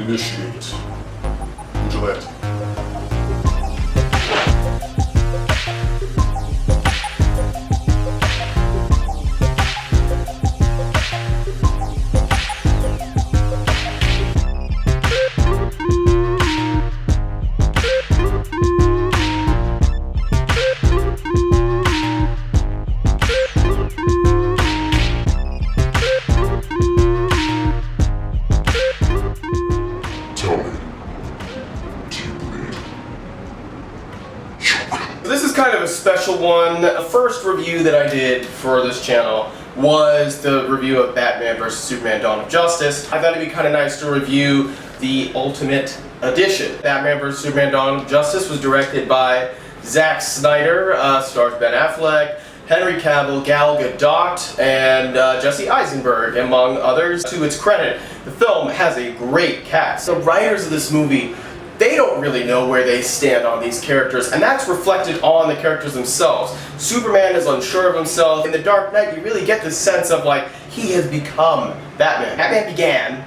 Initiate. Vigilante. This is kind of a special one. The first review that I did for this channel was the review of Batman vs. Superman: Dawn of Justice. I thought it'd be kind of nice to review the Ultimate Edition. Batman vs. Superman: Dawn of Justice was directed by Zack Snyder, stars Ben Affleck, Henry Cavill, Gal Gadot, and Jesse Eisenberg, among others. To its credit, the film has a great cast. The writers of this movie, they don't really know where they stand on these characters, and that's reflected on the characters themselves. Superman is unsure of himself. In The Dark Knight, you really get this sense of like, he has become Batman. Batman began,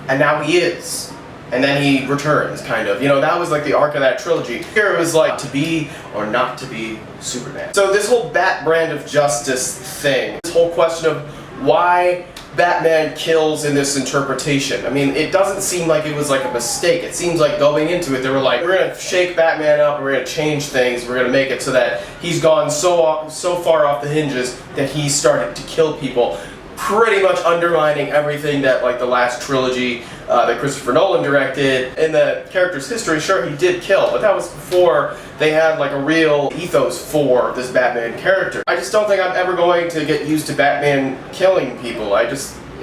and now he is. And then he returns, kind of. You know, that was like the arc of that trilogy. Here it was like, to be or not to be Superman. So this whole Bat brand of justice thing, this whole question of why Batman kills in this interpretation. I mean, it doesn't seem like it was like a mistake. It seems like going into it, they were like, we're gonna shake Batman up, we're gonna change things, we're gonna make it so that he's gone so far off the hinges that he's started to kill people, pretty much undermining everything that like the last trilogy that Christopher Nolan directed. In the character's history, sure, he did kill, but that was before they had like a real ethos for this Batman character. I just don't think I'm ever going to get used to Batman killing people. It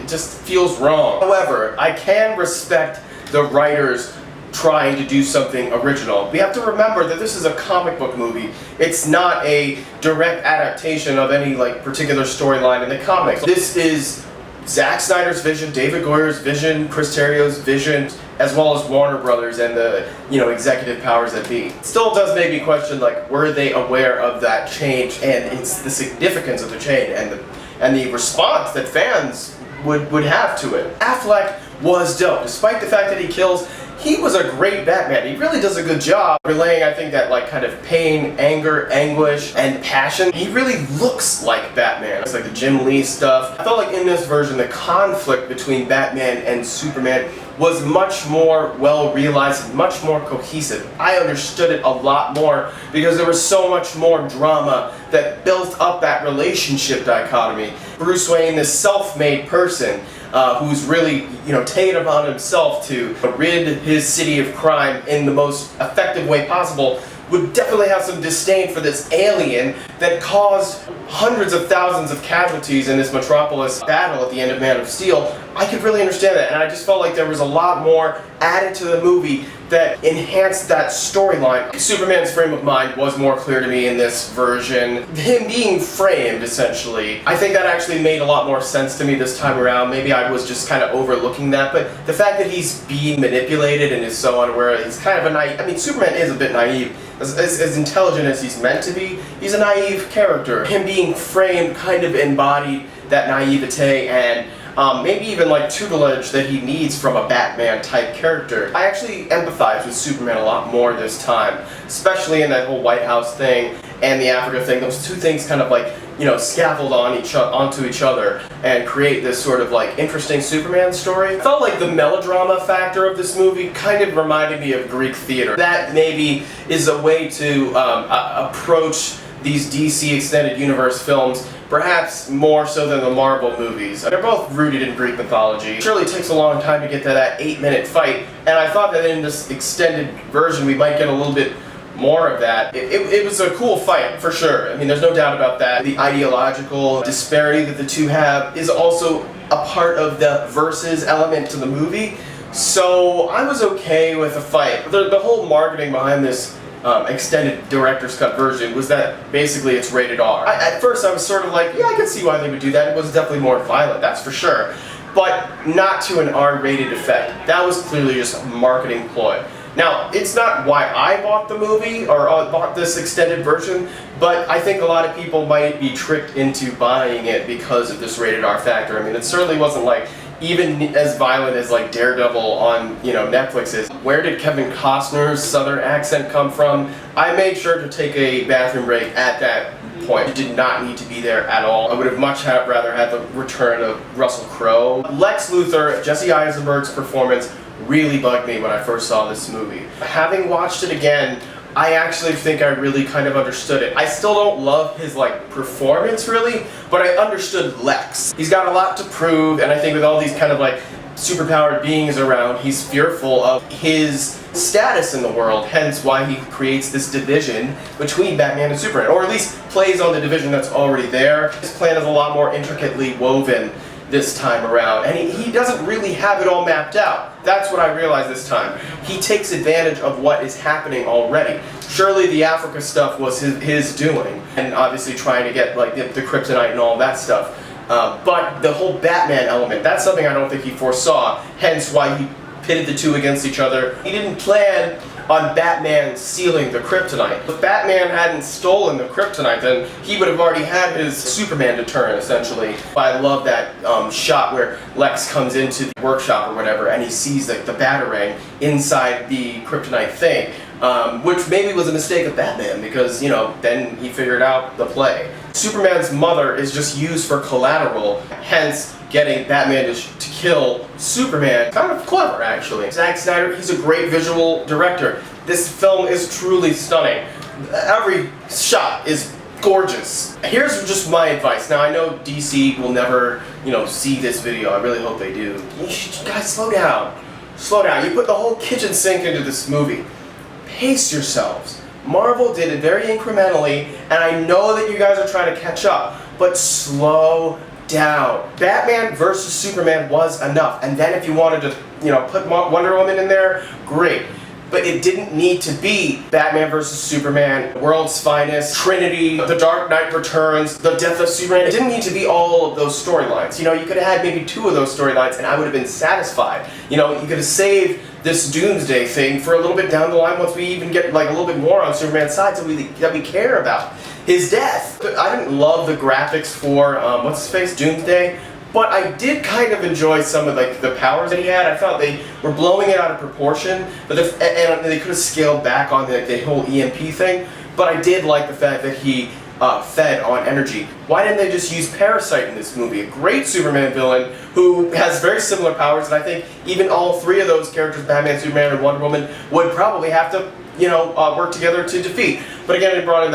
just feels wrong. However, I can respect the writers trying to do something original. We have to remember that this is a comic book movie. It's not a direct adaptation of any like particular storyline in the comics. This is Zack Snyder's vision, David Goyer's vision, Chris Terrio's vision, as well as Warner Brothers and the, you know, executive powers that be. It still does make me question, like, were they aware of that change and it's the significance of the change and the response that fans would have to it. Affleck was dope. Despite the fact that he kills, he was a great Batman. He really does a good job relaying, I think, that like kind of pain, anger, anguish, and passion. He really looks like Batman. It's like the Jim Lee stuff. I felt like in this version, the conflict between Batman and Superman was much more well realized and much more cohesive. I understood it a lot more because there was so much more drama that built up that relationship dichotomy. Bruce Wayne, this self-made person, who's really, you know, taken upon himself to rid his city of crime in the most effective way possible, would definitely have some disdain for this alien that caused hundreds of thousands of casualties in this Metropolis battle at the end of Man of Steel. I could really understand that, and I just felt like there was a lot more added to the movie that enhanced that storyline. Superman's frame of mind was more clear to me in this version. Him being framed, essentially, I think that actually made a lot more sense to me this time around. Maybe I was just kind of overlooking that, but the fact that he's being manipulated and is so unaware, he's kind of a naive. I mean, Superman is a bit naive. As intelligent as he's meant to be, he's a naive character. Him being framed kind of embodied that naivete and maybe even like tutelage that he needs from a Batman type character. I actually empathize with Superman a lot more this time, especially in that whole White House thing and the Africa thing. Those two things kind of like, you know, scaffold onto each other and create this sort of like interesting Superman story. I felt like the melodrama factor of this movie kind of reminded me of Greek theater. That maybe is a way to approach these DC Extended Universe films, perhaps more so than the Marvel movies. They're both rooted in Greek mythology. It surely takes a long time to get to that 8-minute fight, and I thought that in this extended version we might get a little bit more of that. It was a cool fight, for sure. I mean, there's no doubt about that. The ideological disparity that the two have is also a part of the versus element to the movie, so I was okay with the fight. The whole marketing behind this extended director's cut version was that basically it's rated R. At first I was sort of like, yeah, I can see why they would do that. It was definitely more violent, that's for sure. But not to an R-rated effect. That was clearly just a marketing ploy. Now, it's not why I bought the movie, or bought this extended version, but I think a lot of people might be tricked into buying it because of this rated R factor. I mean, it certainly wasn't like, even as violent as like Daredevil on, you know, Netflix is. Where did Kevin Costner's southern accent come from? I made sure to take a bathroom break at that point. It did not need to be there at all. I would have much rather had the return of Russell Crowe. Lex Luthor, Jesse Eisenberg's performance really bugged me when I first saw this movie. Having watched it again, I actually think I really kind of understood it. I still don't love his like performance really, but I understood Lex. He's got a lot to prove, and I think with all these kind of like superpowered beings around, he's fearful of his status in the world, hence why he creates this division between Batman and Superman, or at least plays on the division that's already there. His plan is a lot more intricately woven this time around, and he doesn't really have it all mapped out. That's what I realized this time. He takes advantage of what is happening already. Surely the Africa stuff was his doing, and obviously trying to get like the kryptonite and all that stuff. But the whole Batman element, that's something I don't think he foresaw, hence why he pitted the two against each other. He didn't plan on Batman stealing the kryptonite. If Batman hadn't stolen the kryptonite, then he would have already had his Superman deterrent, essentially. I love that shot where Lex comes into the workshop or whatever, and he sees the Batarang inside the kryptonite thing, which maybe was a mistake of Batman, because, you know, then he figured out the play. Superman's mother is just used for collateral, hence getting Batman to kill Superman. Kind of clever, actually. Zack Snyder, he's a great visual director. This film is truly stunning. Every shot is gorgeous. Here's just my advice. Now, I know DC will never, you know, see this video. I really hope they do. Guys, slow down. Slow down. You put the whole kitchen sink into this movie. Pace yourselves. Marvel did it very incrementally, and I know that you guys are trying to catch up, but slow down. Batman versus Superman was enough, and then if you wanted to, you know, put Wonder Woman in there, great. But it didn't need to be Batman versus Superman, World's Finest, Trinity, The Dark Knight Returns, The Death of Superman. It didn't need to be all of those storylines. You know, you could have had maybe 2 of those storylines and I would have been satisfied. You know, you could have saved this Doomsday thing for a little bit down the line once we even get like a little bit more on Superman's side that we care about his death. I didn't love the graphics for, what's his face, Doomsday. But I did kind of enjoy some of like the powers that he had. I thought they were blowing it out of proportion, but and they could have scaled back on the whole EMP thing. But I did like the fact that he fed on energy. Why didn't they just use Parasite in this movie? A great Superman villain who has very similar powers, and I think even all 3 of those characters, Batman, Superman, and Wonder Woman, would probably have to, you know, work together to defeat. But again, they brought in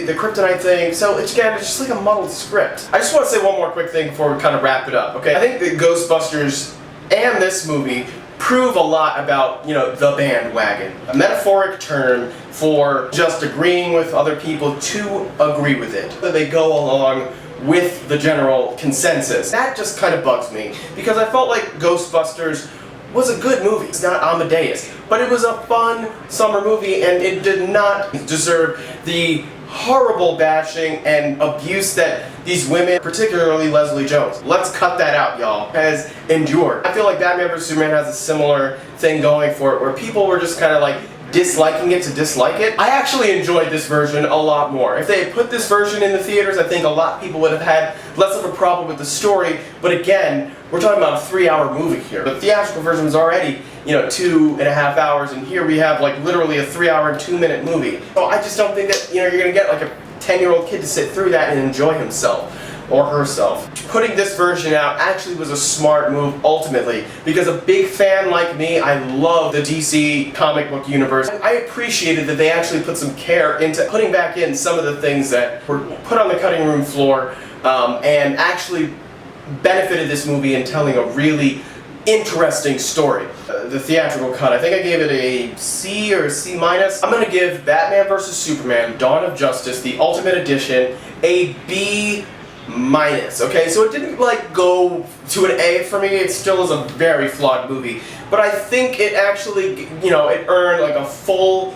the kryptonite thing, so it's just like a muddled script. I just want to say one more quick thing before we kind of wrap it up, okay? I think the Ghostbusters and this movie prove a lot about, you know, the bandwagon. A metaphoric term for just agreeing with other people to agree with it. That they go along with the general consensus. That just kind of bugs me, because I felt like Ghostbusters was a good movie. It's not Amadeus, but it was a fun summer movie, and it did not deserve the horrible bashing and abuse that these women, particularly Leslie Jones, let's cut that out, y'all, has endured. I feel like Batman vs. Superman has a similar thing going for it, where people were just kind of like disliking it to dislike it. I actually enjoyed this version a lot more. If they had put this version in the theaters, I think a lot of people would have had less of a problem with the story, but again, we're talking about a 3-hour movie here. The theatrical version was already, you know, 2.5 hours, and here we have like literally a 3-hour and 2-minute movie. So I just don't think that, you know, you're gonna get like a 10-year-old kid to sit through that and enjoy himself or herself. Putting this version out actually was a smart move ultimately, because a big fan like me, I love the DC comic book universe. I appreciated that they actually put some care into putting back in some of the things that were put on the cutting room floor, and actually benefited this movie in telling a really interesting story. The theatrical cut, I think I gave it a C or a C-. I'm gonna give Batman vs. Superman, Dawn of Justice, the Ultimate Edition, a B-. Okay, so it didn't like go to an A for me. It still is a very flawed movie, but I think it actually, you know, it earned like a full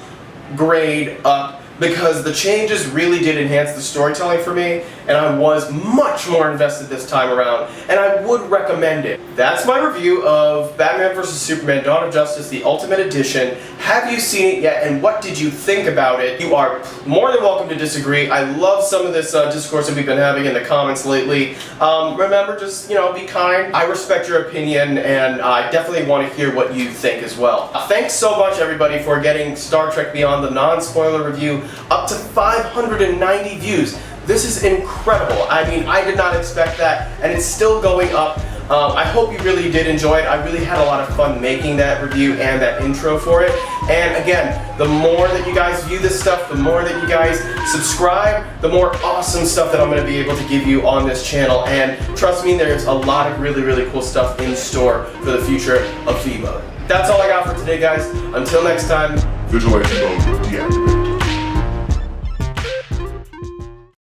grade up because the changes really did enhance the storytelling for me, and I was much more invested this time around, and I would recommend it. That's my review of Batman vs. Superman Dawn of Justice, the Ultimate Edition. Have you seen it yet, and what did you think about it? You are more than welcome to disagree. I love some of this discourse that we've been having in the comments lately. Remember, just, be kind. I respect your opinion, and I definitely want to hear what you think as well. Thanks so much, everybody, for getting Star Trek Beyond, the non-spoiler review, up to 590 views. This is incredible. I mean, I did not expect that, and it's still going up. I hope you really did enjoy it. I really had a lot of fun making that review and that intro for it. And again, the more that you guys view this stuff, the more that you guys subscribe, the more awesome stuff that I'm going to be able to give you on this channel. And trust me, there's a lot of really, really cool stuff in store for the future of V-Mode. That's all I got for today, guys. Until next time. Vigilante mode deactivated.